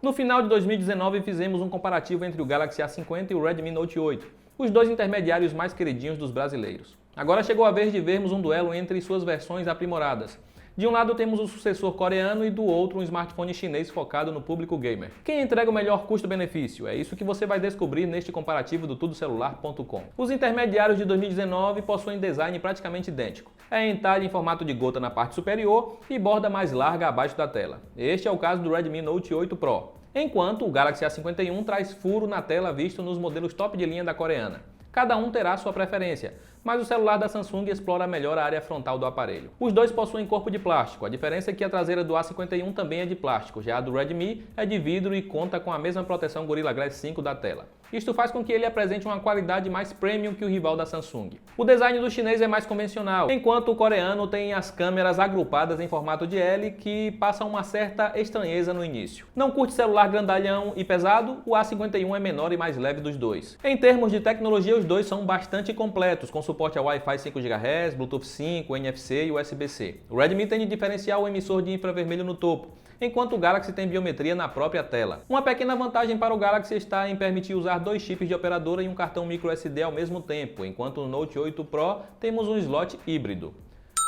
No final de 2019 fizemos um comparativo entre o Galaxy A50 e o Redmi Note 8, os dois intermediários mais queridinhos dos brasileiros. Agora chegou a vez de vermos um duelo entre suas versões aprimoradas. De um lado temos o sucessor coreano e do outro um smartphone chinês focado no público gamer. Quem entrega o melhor custo-benefício? É isso que você vai descobrir neste comparativo do tudocelular.com. Os intermediários de 2019 possuem design praticamente idêntico. É entalhe em formato de gota na parte superior e borda mais larga abaixo da tela. Este é o caso do Redmi Note 8 Pro, enquanto o Galaxy A51 traz furo na tela visto nos modelos top de linha da coreana. Cada um terá sua preferência, mas o celular da Samsung explora melhor a área frontal do aparelho. Os dois possuem corpo de plástico, a diferença é que a traseira do A51 também é de plástico, já a do Redmi é de vidro e conta com a mesma proteção Gorilla Glass 5 da tela. Isto faz com que ele apresente uma qualidade mais premium que o rival da Samsung. O design do chinês é mais convencional, enquanto o coreano tem as câmeras agrupadas em formato de L que passam uma certa estranheza no início. Não curte celular grandalhão e pesado? O A51 é menor e mais leve dos dois. Em termos de tecnologia, os dois são bastante completos, com suporte a Wi-Fi 5 GHz, Bluetooth 5, NFC e USB-C. O Redmi tem de diferencial o emissor de infravermelho no topo, enquanto o Galaxy tem biometria na própria tela. Uma pequena vantagem para o Galaxy está em permitir usar dois chips de operadora e um cartão microSD ao mesmo tempo, enquanto no Note 8 Pro temos um slot híbrido.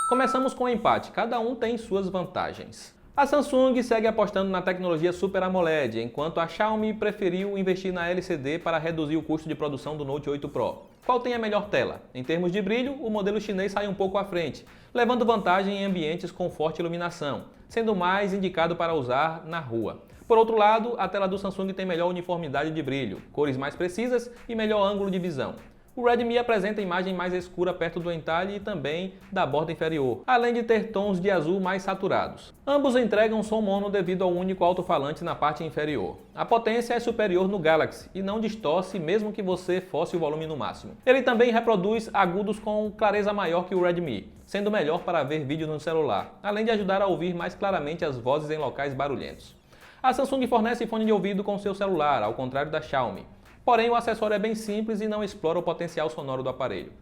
Começamos com o empate, cada um tem suas vantagens. A Samsung segue apostando na tecnologia Super AMOLED, enquanto a Xiaomi preferiu investir na LCD para reduzir o custo de produção do Note 8 Pro. Qual tem a melhor tela? Em termos de brilho, o modelo chinês sai um pouco à frente, levando vantagem em ambientes com forte iluminação, sendo mais indicado para usar na rua. Por outro lado, a tela do Samsung tem melhor uniformidade de brilho, cores mais precisas e melhor ângulo de visão. O Redmi apresenta imagem mais escura perto do entalhe e também da borda inferior, além de ter tons de azul mais saturados. Ambos entregam som mono devido ao único alto-falante na parte inferior. A potência é superior no Galaxy e não distorce mesmo que você force o volume no máximo. Ele também reproduz agudos com clareza maior que o Redmi, sendo melhor para ver vídeo no celular, além de ajudar a ouvir mais claramente as vozes em locais barulhentos. A Samsung fornece fone de ouvido com seu celular, ao contrário da Xiaomi. Porém, o acessório é bem simples e não explora o potencial sonoro do aparelho.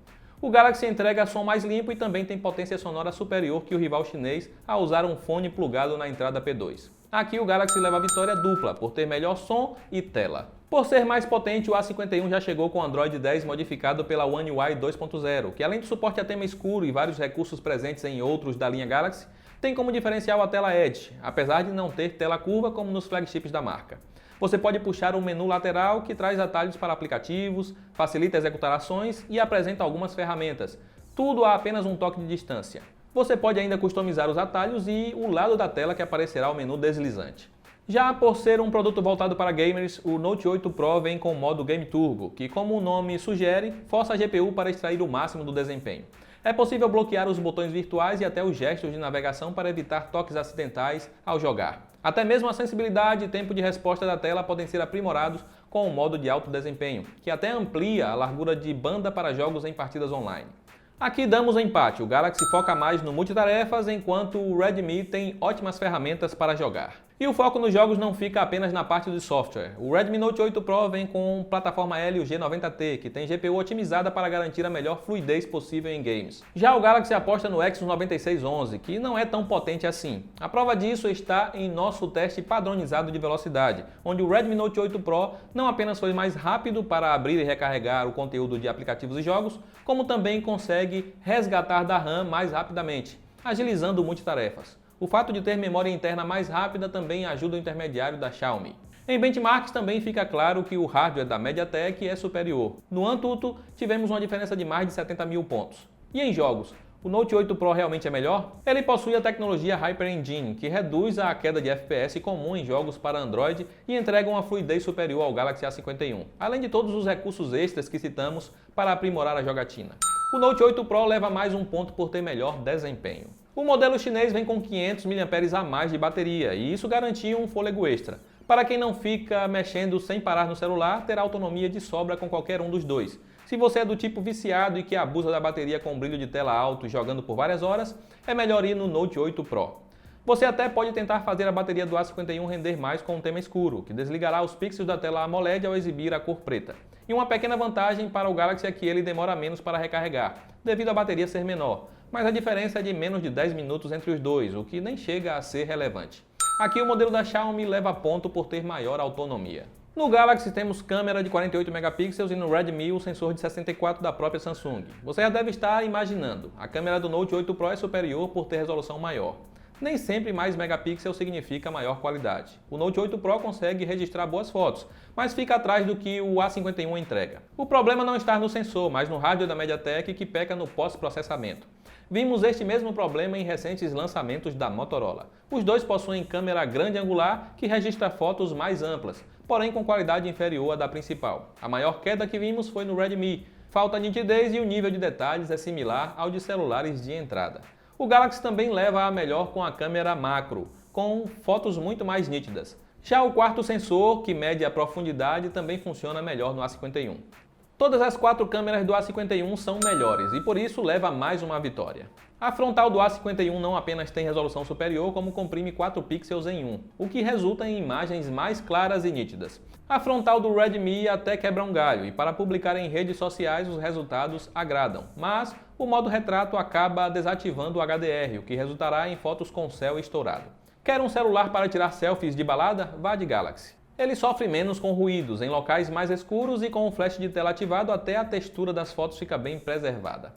O Galaxy entrega som mais limpo e também tem potência sonora superior que o rival chinês ao usar um fone plugado na entrada P2. Aqui o Galaxy leva a vitória dupla, por ter melhor som e tela. Por ser mais potente, o A51 já chegou com Android 10 modificado pela One UI 2.0, que além do suporte a tema escuro e vários recursos presentes em outros da linha Galaxy, tem como diferencial a tela Edge, apesar de não ter tela curva como nos flagships da marca. Você pode puxar o menu lateral que traz atalhos para aplicativos, facilita executar ações e apresenta algumas ferramentas, tudo a apenas um toque de distância. Você pode ainda customizar os atalhos e o lado da tela que aparecerá o menu deslizante. Já por ser um produto voltado para gamers, o Note 8 Pro vem com o modo Game Turbo, que como o nome sugere, força a GPU para extrair o máximo do desempenho. É possível bloquear os botões virtuais e até os gestos de navegação para evitar toques acidentais ao jogar. Até mesmo a sensibilidade e tempo de resposta da tela podem ser aprimorados com o modo de alto desempenho, que até amplia a largura de banda para jogos em partidas online. Aqui damos um empate, o Galaxy foca mais no multitarefas, enquanto o Redmi tem ótimas ferramentas para jogar. E o foco nos jogos não fica apenas na parte de software. O Redmi Note 8 Pro vem com plataforma Helio G90T, que tem GPU otimizada para garantir a melhor fluidez possível em games. Já o Galaxy aposta no Exynos 9611, que não é tão potente assim. A prova disso está em nosso teste padronizado de velocidade, onde o Redmi Note 8 Pro não apenas foi mais rápido para abrir e recarregar o conteúdo de aplicativos e jogos, como também consegue resgatar da RAM mais rapidamente, agilizando multitarefas. O fato de ter memória interna mais rápida também ajuda o intermediário da Xiaomi. Em benchmarks também fica claro que o hardware da MediaTek é superior. No Antutu, tivemos uma diferença de mais de 70 mil pontos. E em jogos, o Note 8 Pro realmente é melhor? Ele possui a tecnologia Hyper Engine, que reduz a queda de FPS comum em jogos para Android e entrega uma fluidez superior ao Galaxy A51, além de todos os recursos extras que citamos para aprimorar a jogatina. O Note 8 Pro leva mais um ponto por ter melhor desempenho. O modelo chinês vem com 500 mAh a mais de bateria e isso garantia um fôlego extra. Para quem não fica mexendo sem parar no celular, terá autonomia de sobra com qualquer um dos dois. Se você é do tipo viciado e que abusa da bateria com brilho de tela alto jogando por várias horas, é melhor ir no Note 8 Pro. Você até pode tentar fazer a bateria do A51 render mais com um tema escuro, que desligará os pixels da tela AMOLED ao exibir a cor preta. E uma pequena vantagem para o Galaxy é que ele demora menos para recarregar, devido à bateria ser menor, mas a diferença é de menos de 10 minutos entre os dois, o que nem chega a ser relevante. Aqui o modelo da Xiaomi leva ponto por ter maior autonomia. No Galaxy temos câmera de 48 megapixels e no Redmi o sensor de 64 da própria Samsung. Você já deve estar imaginando, a câmera do Note 8 Pro é superior por ter resolução maior. Nem sempre mais megapixels significa maior qualidade. O Note 8 Pro consegue registrar boas fotos, mas fica atrás do que o A51 entrega. O problema não está no sensor, mas no hardware da MediaTek que peca no pós-processamento. Vimos este mesmo problema em recentes lançamentos da Motorola. Os dois possuem câmera grande angular que registra fotos mais amplas, porém com qualidade inferior à da principal. A maior queda que vimos foi no Redmi. Falta nitidez e o nível de detalhes é similar ao de celulares de entrada. O Galaxy também leva a melhor com a câmera macro, com fotos muito mais nítidas. Já o quarto sensor, que mede a profundidade, também funciona melhor no A51. Todas as 4 câmeras do A51 são melhores e por isso leva mais uma vitória. A frontal do A51 não apenas tem resolução superior, como comprime 4 pixels em 1, o que resulta em imagens mais claras e nítidas. A frontal do Redmi até quebra um galho e para publicar em redes sociais os resultados agradam, mas o modo retrato acaba desativando o HDR, o que resultará em fotos com céu estourado. Quer um celular para tirar selfies de balada? Vá de Galaxy. Ele sofre menos com ruídos, em locais mais escuros e com o flash de tela ativado até a textura das fotos fica bem preservada.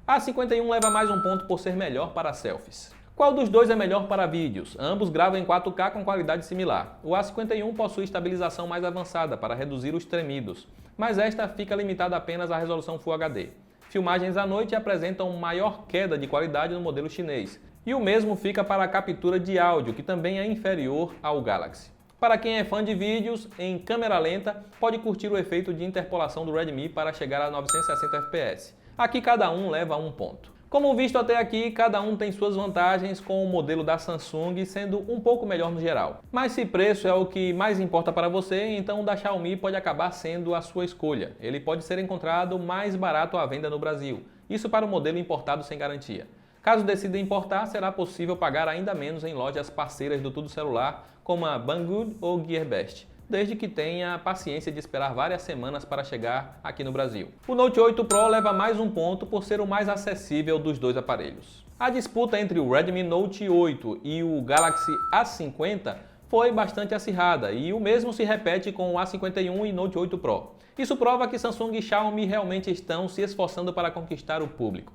A A51 leva mais um ponto por ser melhor para selfies. Qual dos dois é melhor para vídeos? Ambos gravam em 4K com qualidade similar. O A51 possui estabilização mais avançada para reduzir os tremidos, mas esta fica limitada apenas à resolução Full HD. Filmagens à noite apresentam maior queda de qualidade no modelo chinês, e o mesmo fica para a captura de áudio, que também é inferior ao Galaxy. Para quem é fã de vídeos em câmera lenta, pode curtir o efeito de interpolação do Redmi para chegar a 960 fps. Aqui cada um leva um ponto. Como visto até aqui, cada um tem suas vantagens, com o modelo da Samsung sendo um pouco melhor no geral. Mas se preço é o que mais importa para você, então o da Xiaomi pode acabar sendo a sua escolha. Ele pode ser encontrado mais barato à venda no Brasil, isso para o modelo importado sem garantia. Caso decida importar, será possível pagar ainda menos em lojas parceiras do Tudo Celular, como a Banggood ou Gearbest, desde que tenha paciência de esperar várias semanas para chegar aqui no Brasil. O Note 8 Pro leva mais um ponto por ser o mais acessível dos dois aparelhos. A disputa entre o Redmi Note 8 e o Galaxy A50 foi bastante acirrada e o mesmo se repete com o A51 e Note 8 Pro. Isso prova que Samsung e Xiaomi realmente estão se esforçando para conquistar o público.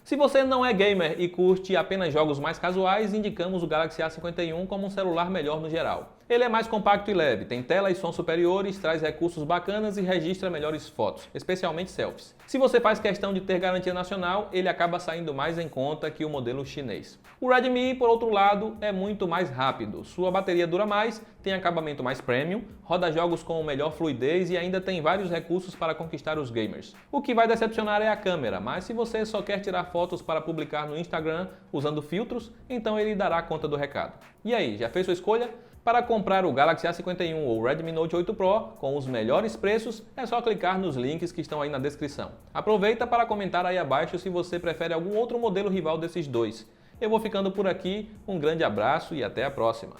Se você não é gamer e curte apenas jogos mais casuais, indicamos o Galaxy A51 como um celular melhor no geral. Ele é mais compacto e leve, tem tela e som superiores, traz recursos bacanas e registra melhores fotos, especialmente selfies. Se você faz questão de ter garantia nacional, ele acaba saindo mais em conta que o modelo chinês. O Redmi, por outro lado, é muito mais rápido, sua bateria dura mais, tem acabamento mais premium, roda jogos com melhor fluidez e ainda tem vários recursos para conquistar os gamers. O que vai decepcionar é a câmera, mas se você só quer tirar fotos para publicar no Instagram usando filtros, então ele dará conta do recado. E aí, já fez sua escolha? Para comprar o Galaxy A51 ou o Redmi Note 8 Pro com os melhores preços, é só clicar nos links que estão aí na descrição. Aproveita para comentar aí abaixo se você prefere algum outro modelo rival desses dois. Eu vou ficando por aqui, um grande abraço e até a próxima!